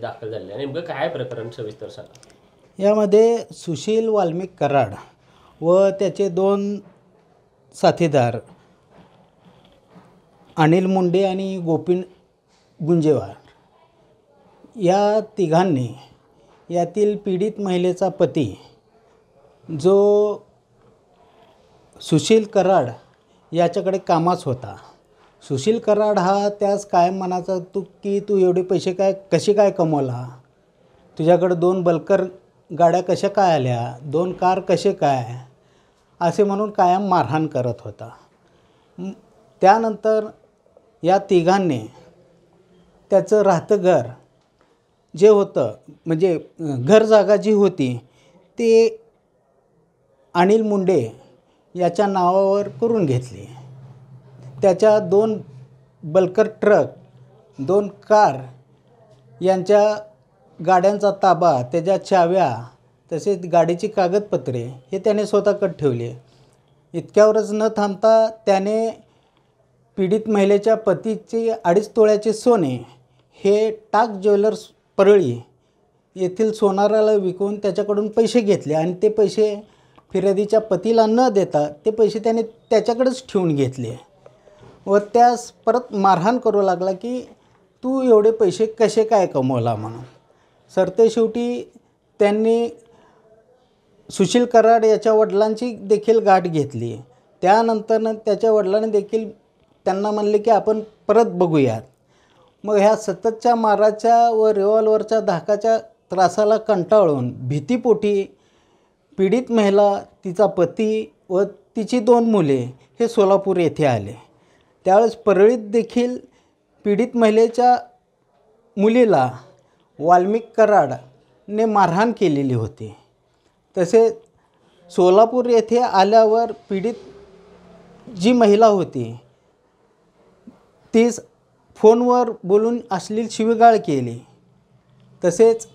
दाखल झालेली आहे. नेमकं काय प्रकरण सविस्तर सांगा. यामध्ये सुशील वाल्मिक कराड व त्याचे 2 साथीदार अनिल मुंडे आणि गोपीन गुंजेवार या तिघांनी यातील पीडित महिलेचा पती जो सुशील कराड याच्याकडे कामास होता. सुशील कराड हा त्यास कायम म्हणायचा तू एवढे पैसे कसे काय कमवला, तुझ्याकडे 2 बल्कर गाड्या कशा काय आल्या, 2 कार कसे काय, असे म्हणून कायम मारहाण करत होता. त्यानंतर या तिघांनी त्याचं राहतं घर जे होतं म्हणजे घर जागा जी होती ते अनिल मुंडे याच्या नावावर करून घेतली. त्याच्या 2 बल्कर ट्रक, 2 कार यांच्या गाड्यांचा ताबा, त्याच्या चाव्या तसेच गाडीची कागदपत्रे हे त्याने स्वतःकडे ठेवले. इतक्यावरच न थांबता त्याने पीडित महिलेच्या पतीचे 2.5 तोळ्याचे सोने हे टाक ज्वेलर्स परळी येथील सोनाराला विकून त्याच्याकडून पैसे घेतले आणि ते पैसे फिर्यादीच्या पतीला न देता ते पैसे त्याने त्याच्याकडेच ठेवून घेतले व त्यास परत मारहाण करू लागला की तू एवढे पैसे कसे काय कमवला म्हणून. सरतेशेवटी त्यांनी सुशील कराड याच्या वडिलांची देखील गाठ घेतली. त्यानंतर त्याच्या वडिलांनी देखील त्यांना म्हणले की आपण परत बघूयात. मग ह्या सततच्या माराच्या व रिव्हॉल्वरच्या धाकाच्या त्रासाला कंटाळून भीतीपोटी पीडित महिला, तिचा पती व तिची 2 मुले हे सोलापूर येथे आले. त्यावेळेस परळीत देखील पीडित महिलेच्या मुलीला वाल्मिक कराडने मारहाण केलेली होती. तसेच सोलापूर येथे आल्यावर पीडित जी महिला होती तीच फोनवर बोलून अश्लील शिवीगाळ केली. तसेच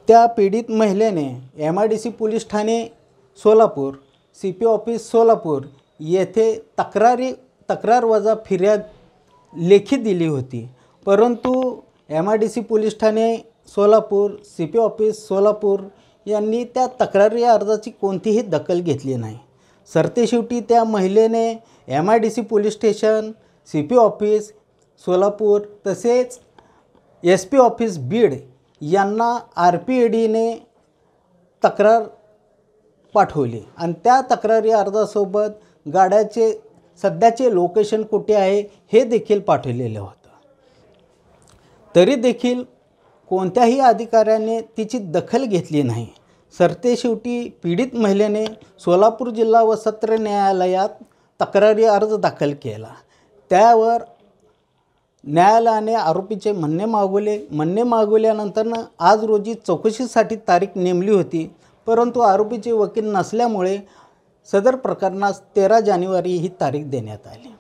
त्या पीडित महिलेने MIDC police Thane Solapur, CP office Solapur येथे तक्रार वजा फिर्याद लेखी दिली होती. परंतु MIDC police Thane Solapur, CP office Solapur यांनी त्या तक्रारी अर्जाची कोणतीही दखल घेतली नाही. सरतेशेवटी त्या महिलेने MIDC police station, CP office Solapur तसेच SP ऑफिस बीड यांना RPADने तक्रार पाठवली आणि त्या तक्रारी अर्जासोबत गाड्याचे सध्याचे लोकेशन कुठे आहे हे देखील पाठवलेलं होतं. तरी देखील कोणत्याही अधिकाऱ्याने तिची दखल घेतली नाही. सरतेशेवटी पीडित महिलेने सोलापूर जिल्हा व सत्र न्यायालयात तक्रारी अर्ज दाखल केला. त्यावर न्यायालयाने आरोपीचे म्हणणे मागवल्यानंतर आज रोजी चौकशीसाठी तारीख नेमली होती. परंतु आरोपीचे वकील नसल्यामुळे सदर प्रकरणास 13 जानेवारी ही तारीख देण्यात आली.